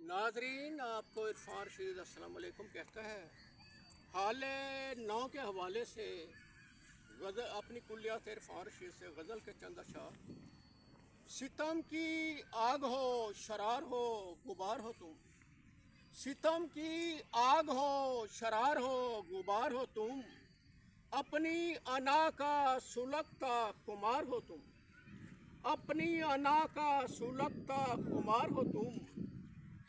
नाजरीन, आपको इरफान रशीद अस्सलाम वालेकुम कहता है। हाल 9 के हवाले से गज़ल अपनी कुल्लियात इरफान रशीद से गज़ल के चंद अशार। सितम की आग हो, शरार हो, गुबार हो तुम। सितम की आग हो, शरार हो, गुबार हो तुम। अपनी अना का सुलगता खुमार हो तुम। अपनी अना का सुलगता खुमार हो तुम।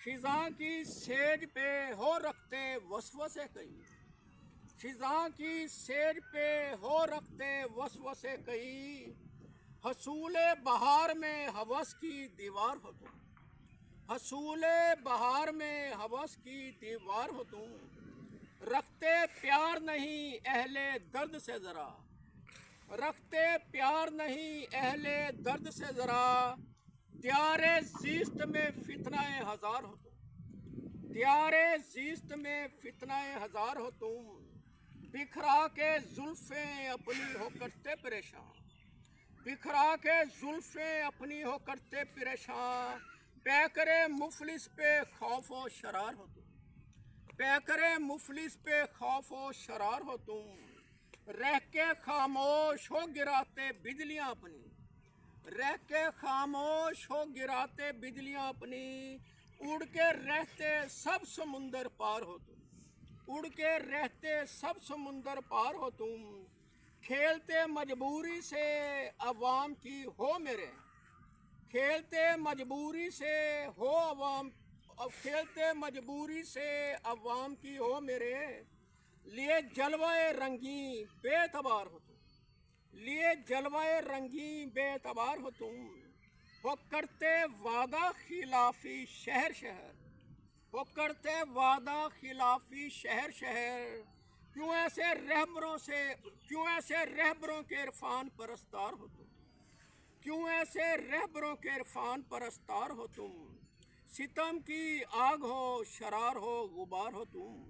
खिज़ा की सेज पे हो रखते वसवसे कई। खिज़ा की सेज पे हो रखते वसवसे कई। हसूले बहार में हवस की दीवार हो तुम। हसूले बहार में हवस की दीवार हो तुम। रखते प्यार नहीं अहले दर्द से ज़रा। रखते प्यार नहीं अहले दर्द से ज़रा। त्यारे ज़ीस्त में फितनाए हज़ार हो तुम। त्यारे ज़ीस्त में फितनाए हज़ार हो तुम। बिखरा के जुल्फ़ें अपनी हो करते परेशान। बिखरा के जुल्फ़ें अपनी हो करते परेशान। पैकरे मुफलिस पे खौफ व शरार हो तुम। पैकरे मुफलिस पे खौफ व शरार हो तुम। रह के खामोश हो गिराते बिजलियाँ अपनी। रह के खामोश हो गिराते बिजलियाँ अपनी। उड़ के रहते सब समुंदर पार हो तुम। उड़ के रहते सब समुंदर पार हो तुम। खेलते मजबूरी से अवाम की हो मेरे। खेलते मजबूरी से हो अवाम। खेलते मजबूरी से अवाम की हो मेरे। लिए जलवाए रंगी बेतबार हो तुम। लिए जलवाए रंगी बेतबार हो तुम। वो करते वादा खिलाफी शहर शहर। वो करते वादा खिलाफी शहर शहर। क्यों ऐसे रहबरों से, क्यों ऐसे रहबरों के इरफान परस्तार हो तुम। क्यों ऐसे रहबरों के इरफान परस्तार हो तुम। सितम की आग हो, शरार हो, गुबार हो तुम।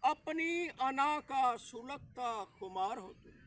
अपनी अना का सुलगता खुमार हो तुम।